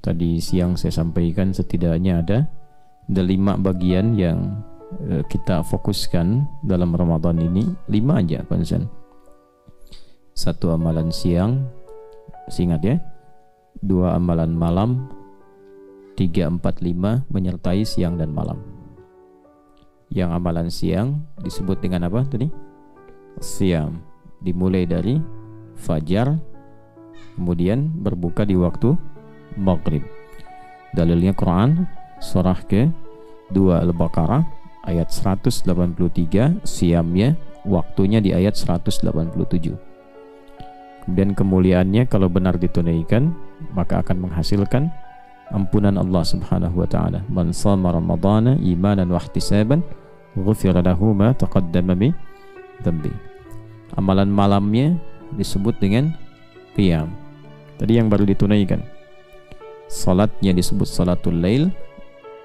Tadi siang saya sampaikan setidaknya ada 5 bagian yang kita fokuskan dalam Ramadan ini. 5 aja konsen. 1 amalan siang, ingat ya. 2 amalan malam, 3, 4, 5 menyertai siang dan malam. Yang amalan siang disebut dengan apa tadi? Siam. Dimulai dari fajar, kemudian berbuka di waktu maghrib. Dalilnya Quran surah ke-2 Al-Baqarah ayat 183, siamnya waktunya di ayat 187. Kemudian kemuliaannya kalau benar ditunaikan maka akan menghasilkan ampunan Allah Subhanahu wa taala. Man shama ramadhana imanan wa ihtisaban ghufira lahu ma taqaddama min dhanbi. Amalan malamnya disebut dengan qiyam. Tadi yang baru ditunaikan. Salatnya disebut salatul lail.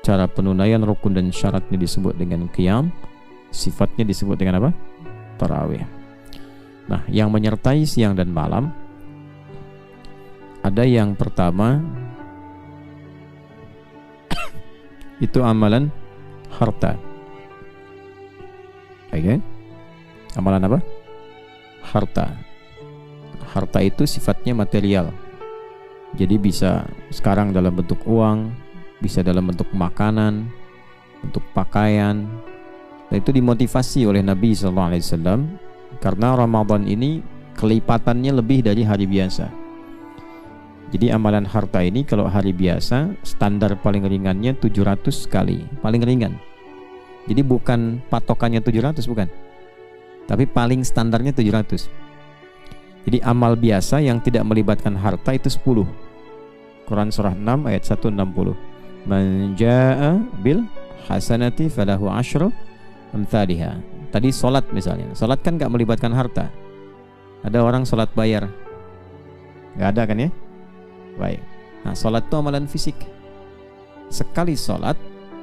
Cara penunaian rukun dan syaratnya disebut dengan qiyam. Sifatnya disebut dengan apa? Tarawih. Nah, yang menyertai siang dan malam ada yang pertama itu amalan harta. Oke? Amalan apa? Harta. Harta itu sifatnya material. Jadi bisa sekarang dalam bentuk uang, bisa dalam bentuk makanan, bentuk pakaian. Dan itu dimotivasi oleh Nabi SAW karena Ramadan ini kelipatannya lebih dari hari biasa. Jadi amalan harta ini kalau hari biasa standar paling ringannya 700 kali, paling ringan. Jadi bukan patokannya 700, bukan. Tapi paling standarnya 700. Jadi amal biasa yang tidak melibatkan harta itu 10. Quran surah 6 ayat 160. Man jaa bil hasanati falahu asyru amthaliha. Tadi solat misalnya. Solat kan gak melibatkan harta. Ada orang solat bayar. Gak ada kan ya? Baik. Nah, solat itu amalan fisik. Sekali solat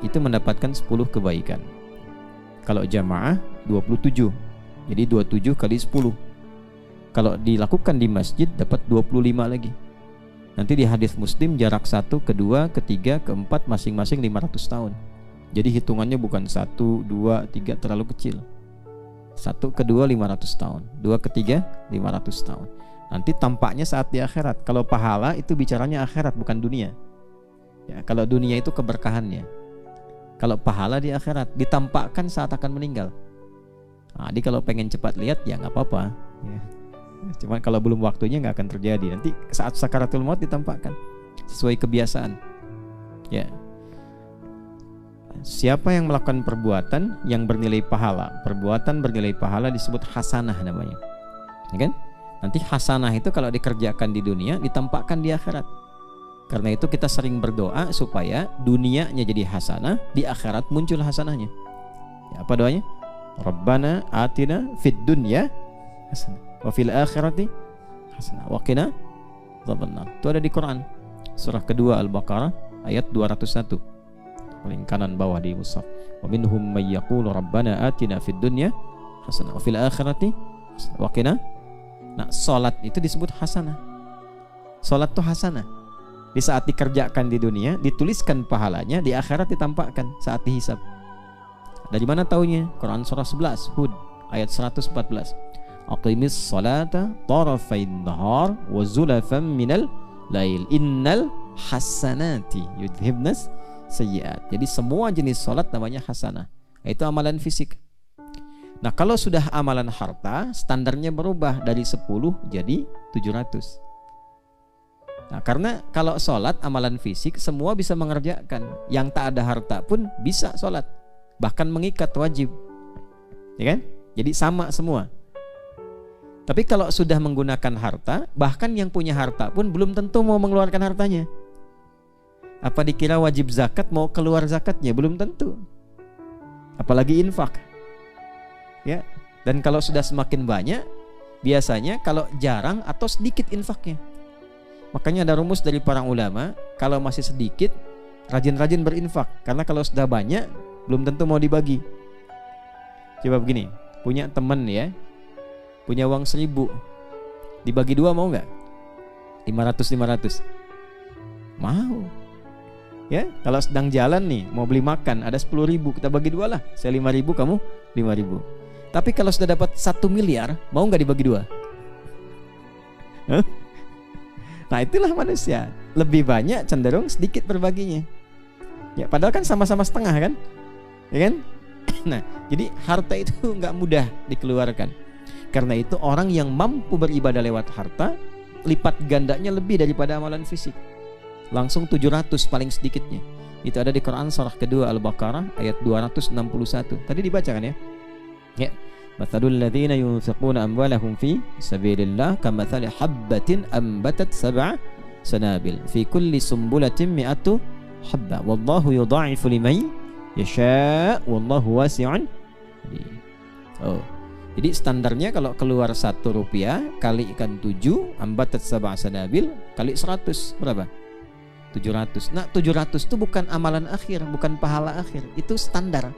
itu mendapatkan 10 kebaikan. Kalau jamaah 27. Jadi 27 kali 10. Kalau dilakukan di masjid dapat 25 lagi. Nanti di hadis Muslim jarak 1, kedua, ketiga, keempat masing-masing 500 tahun. Jadi hitungannya bukan 1, 2, 3 terlalu kecil. 1, kedua 500 tahun, 2, ketiga 500 tahun. Nanti tampaknya saat di akhirat. Kalau pahala itu bicaranya akhirat bukan dunia. Ya, kalau dunia itu keberkahannya. Kalau pahala di akhirat ditampakkan saat akan meninggal. Nah, jadi kalau pengen cepat lihat ya nggak apa-apa. Ya. Cuman kalau belum waktunya nggak akan terjadi. Nanti saat sakaratul maut ditampakkan sesuai kebiasaan. Ya. Siapa yang melakukan perbuatan yang bernilai pahala, perbuatan bernilai pahala disebut hasanah namanya. Ya kan? Nanti hasanah itu kalau dikerjakan di dunia ditampakkan di akhirat. Karena itu kita sering berdoa supaya dunianya jadi hasanah, di akhirat muncul hasanahnya. Ya, apa doanya? Rabbana atina fid dunya hasanah wa fil akhirati hasanah wa qina adzabannar. Itu ada di Quran. Surah kedua Al-Baqarah ayat 201. Paling kanan bawah di mushaf. Wa minhum may yaqulu rabbana atina fid dunya hasanah wa fil akhirati hasanah wa qina. Nah, salat itu disebut hasanah. Salat itu hasanah. Di saat dikerjakan di dunia dituliskan pahalanya, di akhirat ditampakkan saat dihisab. Dari mana taunya? Quran surah 11 Hud ayat 114. Aqimis salata tarafain nahar wa zulafan minal lail innal hasanati yudhibnas sayyiat. Jadi semua jenis salat namanya hasanah. Itu amalan fisik. Nah, kalau sudah amalan harta, standarnya berubah dari 10 jadi 700. Nah, karena kalau sholat amalan fisik semua bisa mengerjakan. Yang tak ada harta pun bisa sholat, bahkan mengikat wajib, ya kan? Jadi sama semua. Tapi kalau sudah menggunakan harta, bahkan yang punya harta pun belum tentu mau mengeluarkan hartanya. Apa dikira wajib zakat mau keluar zakatnya? Belum tentu. Apalagi infak. Ya. Dan kalau sudah semakin banyak, biasanya kalau jarang atau sedikit infaknya. Makanya ada rumus dari para ulama, kalau masih sedikit, rajin-rajin berinfak. Karena kalau sudah banyak, belum tentu mau dibagi. Coba begini, punya teman ya, punya uang 1000, dibagi 2 mau nggak? 500-500. Mau. Ya, kalau sedang jalan nih, mau beli makan, ada 10.000, kita bagi 2 lah. Saya 5.000, kamu 5.000. Tapi kalau sudah dapat 1 miliar, mau nggak dibagi 2? Huh? Nah, itulah manusia. Lebih banyak cenderung sedikit berbaginya. Ya, padahal kan sama-sama setengah kan? Ya kan? Nah, jadi harta itu nggak mudah dikeluarkan. Karena itu orang yang mampu beribadah lewat harta, lipat gandanya lebih daripada amalan fisik. Langsung 700 paling sedikitnya. Itu ada di Quran surah kedua Al-Baqarah ayat 261. Tadi dibaca kan ya? Ya. Mathalul ladzina yunfiquna amwalahum fi sabilillah kamathali habbatin ambatat sab'a sanabil fi kulli sumbulatin mi'atu habba wallahu yudha'ifu liman yasha wallahu wasi'un. Jadi standarnya kalau keluar 1 rupiah kalikan 7 ambatat sab'a sanabil kali 100 berapa? 700. Nah, 700 itu bukan amalan akhir, bukan pahala akhir, itu standar.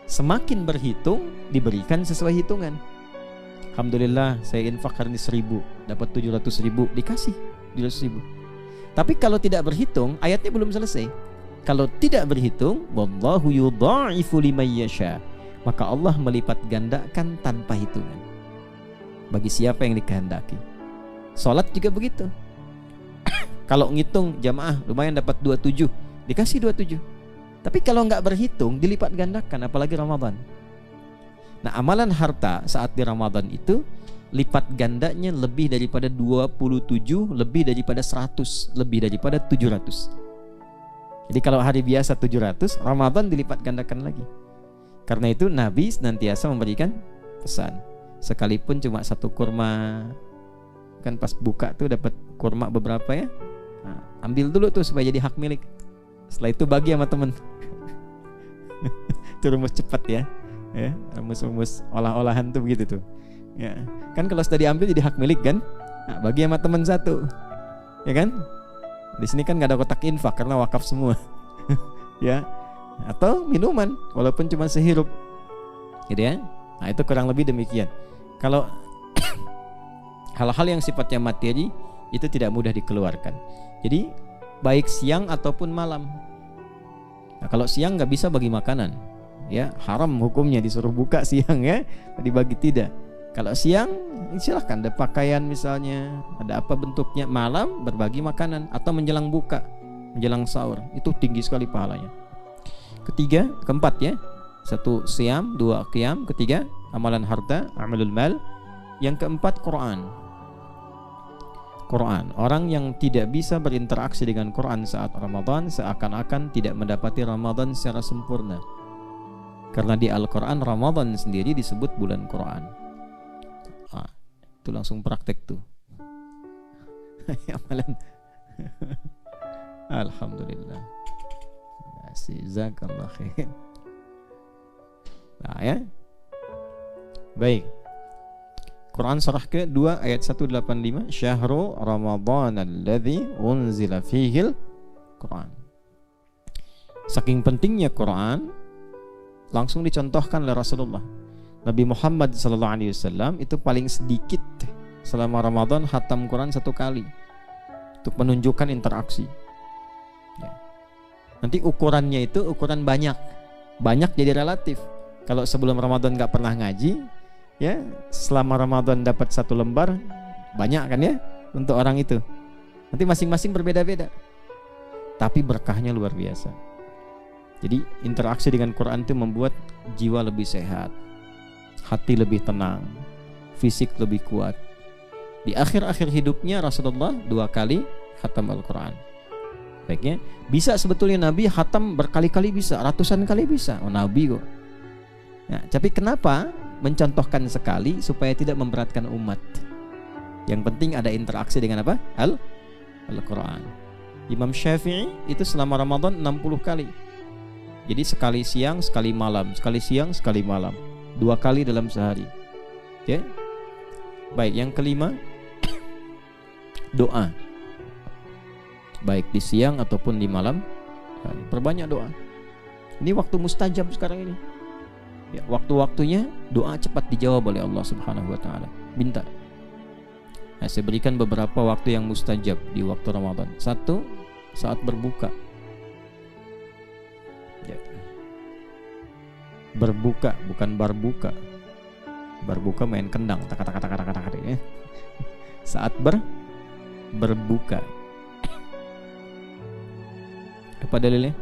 Semakin berhitung diberikan sesuai hitungan. Alhamdulillah saya infak hari ini 1.000, dapat 700.000, dikasih 700.000. Tapi kalau tidak berhitung, ayatnya belum selesai. Kalau tidak berhitung, wallahu yudha'ifu liman yasha, maka Allah melipat gandakan tanpa hitungan bagi siapa yang dikehendaki. Salat juga begitu. Kalau ngitung jamaah lumayan dapat 27, dikasih 27. Tapi kalau nggak berhitung dilipat gandakan, apalagi Ramadan. Nah, amalan harta saat di Ramadan itu lipat gandanya lebih daripada 27, lebih daripada 100, lebih daripada 700. Jadi kalau hari biasa 700, Ramadan dilipat gandakan lagi. Karena itu Nabi senantiasa memberikan pesan, sekalipun cuma 1 kurma, kan pas buka tuh dapat kurma beberapa ya. Nah, ambil dulu tuh supaya jadi hak milik. Setelah itu bagi sama temen. Itu rumus cepat ya. Rumus olah-olahan tuh begitu tuh. Ya, kan kalau sudah diambil jadi hak milik kan? Nah, bagi sama temen 1. Ya kan? Di sini kan nggak ada kotak infak karena wakaf semua. Ya. Atau minuman walaupun cuma sehirup. Gitu ya. Nah, itu kurang lebih demikian. Kalau hal-hal yang sifatnya materi itu tidak mudah dikeluarkan. Jadi baik siang ataupun malam. Nah, kalau siang nggak bisa bagi makanan, ya haram hukumnya disuruh buka siang ya, dibagi tidak. Kalau siang silahkan, ada pakaian misalnya, ada apa bentuknya. Malam berbagi makanan atau menjelang buka, menjelang sahur, itu tinggi sekali pahalanya. Keempat ya, 1 siam, 2 qiyam, 3 amalan harta, amalul mal. Yang keempat Quran. Orang yang tidak bisa berinteraksi dengan Quran saat Ramadan seakan-akan tidak mendapati Ramadan secara sempurna. Karena di Al-Quran Ramadan sendiri disebut bulan Quran. Itu langsung praktek tuh. Amalan. Alhamdulillah. Jazakallah khair. Nah ya. Baik. Quran surah ke-2 ayat 185, Syahrul Ramadan alladzi unzila fihil Quran. Saking pentingnya Quran, langsung dicontohkan oleh Rasulullah. Nabi Muhammad SAW itu paling sedikit selama Ramadan khatam Quran 1 kali untuk menunjukkan interaksi. Ya. Nanti ukurannya itu ukuran banyak jadi relatif. Kalau sebelum Ramadan nggak pernah ngaji, ya selama Ramadan dapat 1 lembar, banyak kan ya untuk orang itu. Nanti masing-masing berbeda-beda, tapi berkahnya luar biasa. Jadi interaksi dengan Quran itu membuat jiwa lebih sehat, hati lebih tenang, fisik lebih kuat. Di akhir-akhir hidupnya Rasulullah 2 kali khatam Al-Quran. Baiknya bisa sebetulnya Nabi khatam berkali-kali, bisa ratusan kali bisa. Nabi kok. Nah, tapi kenapa mencontohkan sekali supaya tidak memberatkan umat? Yang penting ada interaksi dengan apa? Al-Quran. Imam Syafi'i itu selama Ramadan 60 kali. Jadi sekali siang, sekali malam, sekali siang, sekali malam, 2 kali dalam sehari. Ya. Baik, yang kelima, doa. Baik di siang ataupun di malam, perbanyak doa. Ini waktu mustajab sekarang ini. Ya, waktu-waktunya doa cepat dijawab oleh Allah Subhanahu wa taala. Minta. Nah, saya berikan beberapa waktu yang mustajab di waktu Ramadan. Satu, saat berbuka. Ya. Berbuka, bukan barbuka. Barbuka main kendang, tak ya. Saat berbuka. Apa dalilnya?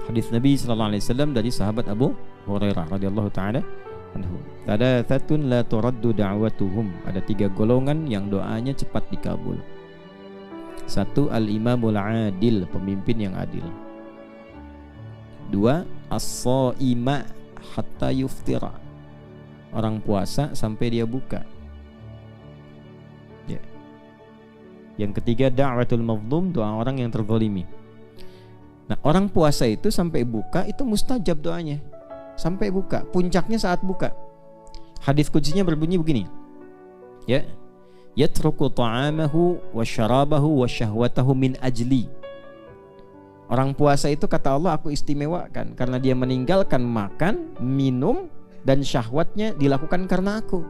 Hadis Nabi sallallahu alaihi wasallam dari sahabat Abu Hurairah radhiyallahu taala anhu. Thalathatun la turaddu da'watuhum. Ada 3 golongan yang doanya cepat dikabul. 1, al-imamul adil, pemimpin yang adil. 2, as-shaima hatta yuftira, orang puasa sampai dia buka. Ya. Yang ketiga, da'watul mazlum, doa orang yang terzalimi. Nah, orang puasa itu sampai buka itu mustajab doanya. Sampai buka, puncaknya saat buka. Hadis kutsinya berbunyi begini. Ya. Yatruku ta'amahu wa syarabahu wa syahwatahu min ajli. Orang puasa itu kata Allah, aku istimewakan karena dia meninggalkan makan, minum dan syahwatnya dilakukan karena aku.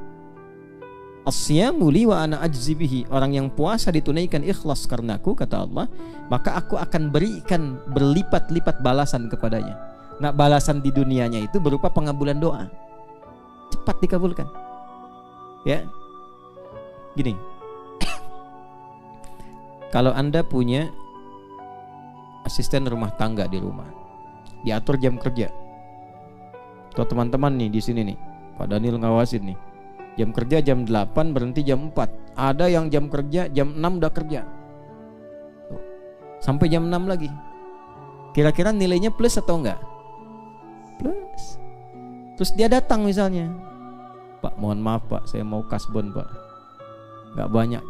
As-siyamu li wa ana ajzi bihi. Orang yang puasa ditunaikan ikhlas karena aku, kata Allah, maka aku akan berikan berlipat-lipat balasan kepadanya. Nah, balasan di dunianya itu berupa pengabulan doa. Cepat dikabulkan. Ya. Gini. Kalau Anda punya asisten rumah tangga di rumah, diatur jam kerja. Tuh teman-teman nih di sini nih, Pak Daniel ngawasin nih. Jam kerja jam 8, berhenti jam 4. Ada yang jam kerja jam 6 udah kerja. Tuh. Sampai jam 6 lagi. Kira-kira nilainya plus atau enggak? Plus. Terus dia datang misalnya, Pak, mohon maaf Pak, saya mau kasbon Pak, enggak banyak,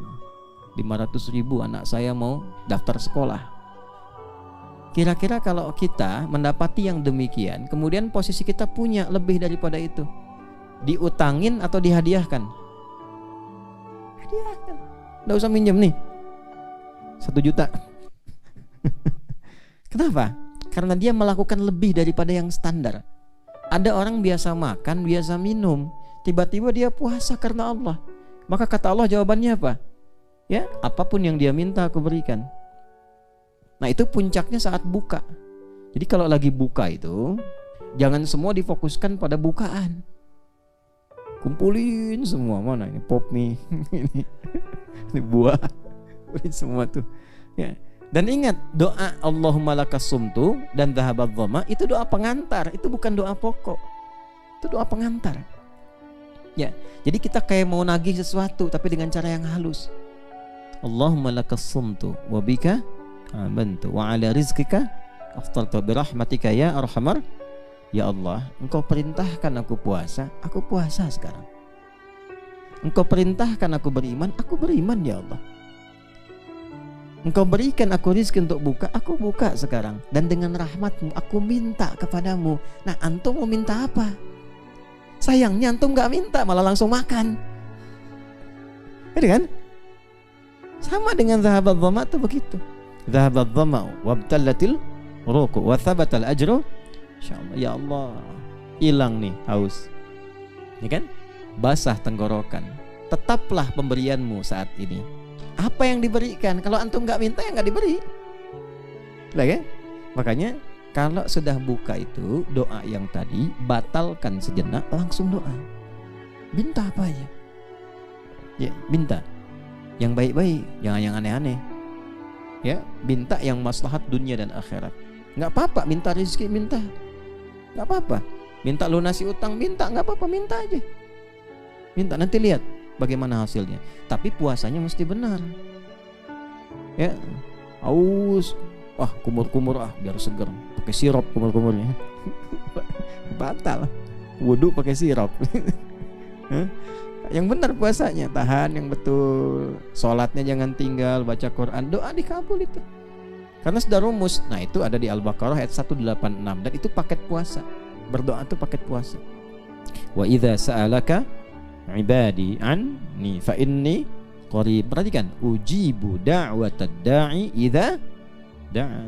500.000, anak saya mau daftar sekolah. Kira-kira kalau kita mendapati yang demikian, kemudian posisi kita punya lebih daripada itu, diutangin atau dihadiahkan? Hadiahkan. Nggak usah minjem nih 1 juta. Kenapa? Karena dia melakukan lebih daripada yang standar. Ada orang biasa makan, biasa minum, tiba-tiba dia puasa karena Allah. Maka kata Allah, jawabannya apa? Ya, apapun yang dia minta aku berikan. Nah, itu puncaknya saat buka. Jadi kalau lagi buka itu jangan semua difokuskan pada bukaan. Kumpulin semua, mana ini pop mie, ini buah, kumpulin semua tuh. Ya. Dan ingat, doa Allahumma lakas sumtu dan dhahabat dhama itu doa pengantar, itu bukan doa pokok. Itu doa pengantar. Ya, jadi kita kayak mau nagih sesuatu tapi dengan cara yang halus. Allahumma lakas sumtu wa bika amantu wa ala rizqika aftartu bi rahmatika ya arhamar. Ya Allah, Engkau perintahkan aku puasa sekarang. Engkau perintahkan aku beriman ya Allah. Engkau berikan aku rezeki untuk buka, aku buka sekarang. Dan dengan rahmatmu aku minta kepadamu. Nah, antum mau minta apa? Sayangnya antum gak minta, malah langsung makan. Gitu kan? Sama dengan dhahabat dhama itu begitu. Dhahabat dhama wabtallatil ruku wa thabatal ajru. Insyaallah, ya Allah, hilang nih haus, ya kan? Basah tenggorokan. Tetaplah pemberianmu saat ini. Apa yang diberikan? Kalau antum nggak minta, ya nggak diberi. Lah ya? Makanya kalau sudah buka itu doa yang tadi batalkan sejenak, langsung doa. Minta apa aja? Ya, minta yang baik-baik, jangan yang aneh-aneh. Ya, minta yang maslahat dunia dan akhirat. Nggak apa-apa minta rezeki, minta. Nggak apa-apa. Minta lunasi utang, minta. Nggak apa-apa, minta aja. Minta, nanti lihat bagaimana hasilnya. Tapi puasanya mesti benar. Ya, haus, kumur-kumur, biar seger. Pakai sirup kumur-kumurnya. Batal. Wudu pakai sirup. Yang benar puasanya, tahan yang betul. Sholatnya jangan tinggal, baca Quran, doa dikabul itu. Karena sudah rumus. Nah, itu ada di Al-Baqarah ayat 186. Dan itu paket puasa. Berdoa itu paket puasa. Wa idza sa'alaka ibadi anni fa inni qarib. Perhatikan, ujibu da'watad da'i idza da'a.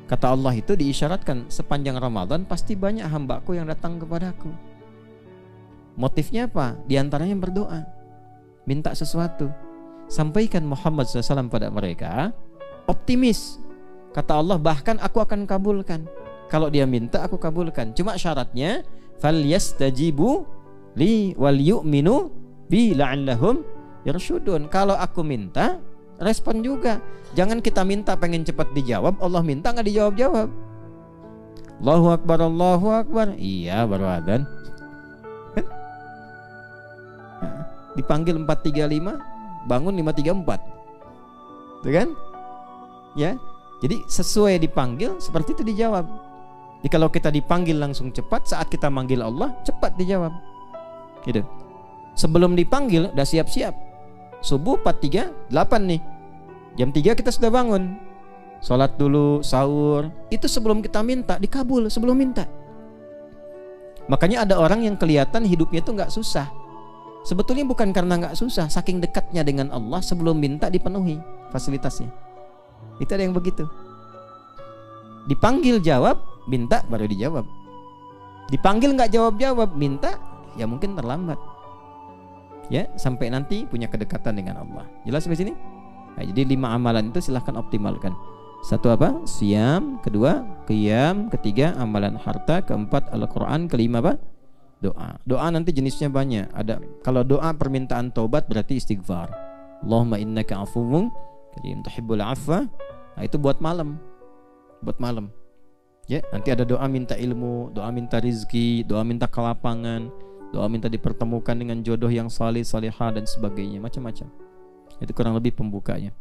Kata Allah itu diisyaratkan sepanjang Ramadan pasti banyak hambaku yang datang kepadaku. Motifnya apa? Di antaranya berdoa. minta sesuatu. Sampaikan Muhammad SAW pada mereka, optimis. Kata Allah, bahkan aku akan kabulkan. Kalau dia minta, aku kabulkan. Cuma syaratnya, falyastajibu li wal yu'minu bi la'allahum yarshudun. Kalau aku minta, respon juga. Jangan kita minta pengen cepat dijawab, Allah minta nggak dijawab-jawab. Allahu Akbar, Allahu Akbar. Iya, baru adzan. Dipanggil 435, bangun 534. Tuh kan? Ya. Jadi sesuai dipanggil, seperti itu dijawab. Jadi kalau kita dipanggil langsung cepat, saat kita manggil Allah, cepat dijawab. Gitu. Sebelum dipanggil, udah siap-siap. Subuh 4.38 nih. Jam 3 kita sudah bangun. Sholat dulu, sahur. Itu sebelum kita minta, dikabul sebelum minta. Makanya ada orang yang kelihatan hidupnya itu gak susah. Sebetulnya bukan karena gak susah, saking dekatnya dengan Allah, sebelum minta dipenuhi fasilitasnya. Itu ada yang begitu. Dipanggil jawab, minta baru dijawab. Dipanggil gak jawab-jawab, minta ya mungkin terlambat. Ya, sampai nanti punya kedekatan dengan Allah. Jelas sampai sini? Nah, jadi 5 amalan itu silahkan optimalkan. 1 apa? Siam. 2 qiyam. 3 amalan harta. 4 Al-Quran. 5 apa? Doa. Doa nanti jenisnya banyak. Ada kalau doa permintaan taubat berarti istighfar. Allahumma innaka afuwun karim tuhibbul afwa. Nah, itu buat malam. Buat malam. Ya, nanti ada doa minta ilmu, doa minta rizki, doa minta kelapangan, doa minta dipertemukan dengan jodoh yang salih, salihah dan sebagainya, macam-macam. Itu kurang lebih pembukanya.